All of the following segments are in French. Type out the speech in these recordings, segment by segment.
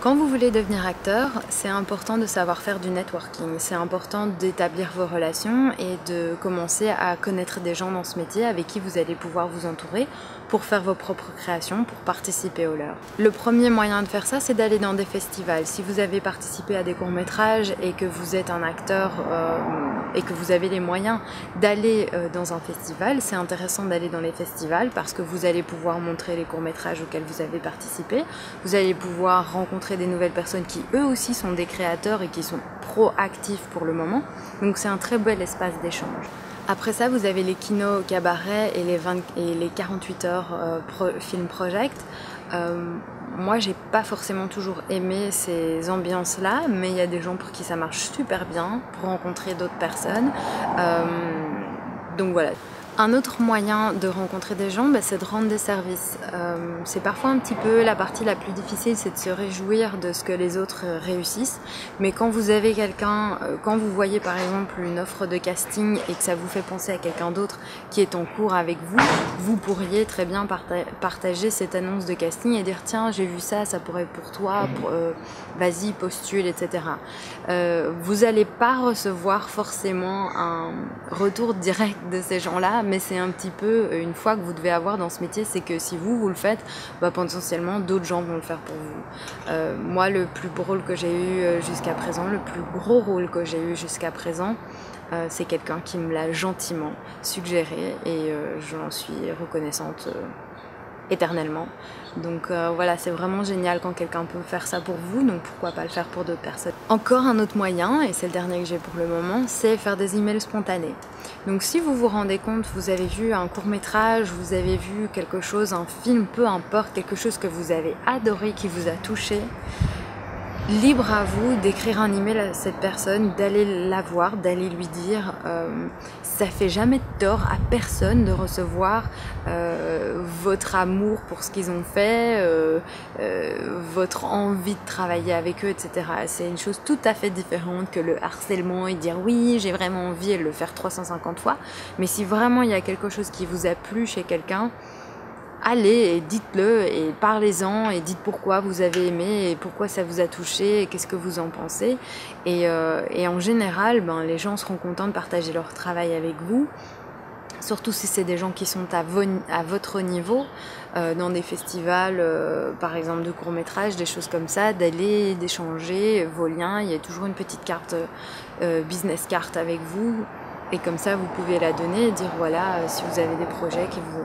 Quand vous voulez devenir acteur, c'est important de savoir faire du networking, c'est important d'établir vos relations et de commencer à connaître des gens dans ce métier avec qui vous allez pouvoir vous entourer pour faire vos propres créations, pour participer aux leurs. Le premier moyen de faire ça, c'est d'aller dans des festivals. Si vous avez participé à des courts-métrages et que vous êtes un acteur et que vous avez les moyens d'aller dans un festival, c'est intéressant d'aller dans les festivals parce que vous allez pouvoir montrer les courts-métrages auxquels vous avez participé, vous allez pouvoir rencontrer des nouvelles personnes qui eux aussi sont des créateurs et qui sont proactifs pour le moment, donc c'est un très bel espace d'échange. Après ça, vous avez les kino cabarets et les 48 heures film project. Moi, j'ai pas forcément toujours aimé ces ambiances-là, mais il y a des gens pour qui ça marche super bien, pour rencontrer d'autres personnes. Donc voilà. Un autre moyen de rencontrer des gens, c'est de rendre des services. C'est parfois un petit peu la partie la plus difficile, c'est de se réjouir de ce que les autres réussissent. Mais quand vous avez quelqu'un, quand vous voyez par exemple une offre de casting et que ça vous fait penser à quelqu'un d'autre qui est en cours avec vous, vous pourriez très bien partager cette annonce de casting et dire tiens j'ai vu ça, ça pourrait être pour toi, vas-y postule, etc. Vous n'allez pas recevoir forcément un retour direct de ces gens-là, mais c'est un petit peu une foi que vous devez avoir dans ce métier, c'est que si vous le faites, potentiellement d'autres gens vont le faire pour vous. Moi, le plus beau rôle que j'ai eu jusqu'à présent, le plus gros rôle que j'ai eu jusqu'à présent, c'est quelqu'un qui me l'a gentiment suggéré et je l'en suis reconnaissante éternellement. Donc voilà, c'est vraiment génial quand quelqu'un peut faire ça pour vous, donc pourquoi pas le faire pour d'autres personnes. Encore un autre moyen, et c'est le dernier que j'ai pour le moment, c'est faire des emails spontanés. Donc si vous vous rendez compte, vous avez vu un court-métrage, vous avez vu quelque chose, un film, peu importe, quelque chose que vous avez adoré, qui vous a touché, libre à vous d'écrire un email à cette personne, d'aller la voir, d'aller lui dire ça fait jamais de tort à personne de recevoir votre amour pour ce qu'ils ont fait, votre envie de travailler avec eux, etc. C'est une chose tout à fait différente que le harcèlement et dire oui j'ai vraiment envie et le faire 350 fois. Mais si vraiment il y a quelque chose qui vous a plu chez quelqu'un, allez et dites-le et parlez-en et dites pourquoi vous avez aimé et pourquoi ça vous a touché et qu'est-ce que vous en pensez. Et en général, les gens seront contents de partager leur travail avec vous, surtout si c'est des gens qui sont à votre niveau, dans des festivals, par exemple de courts-métrages, des choses comme ça, d'aller, d'échanger vos liens. Il y a toujours une petite carte, business card avec vous. Et comme ça, vous pouvez la donner et dire voilà, si vous avez des projets qui vous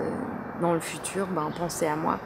dans le futur, pensez à moi.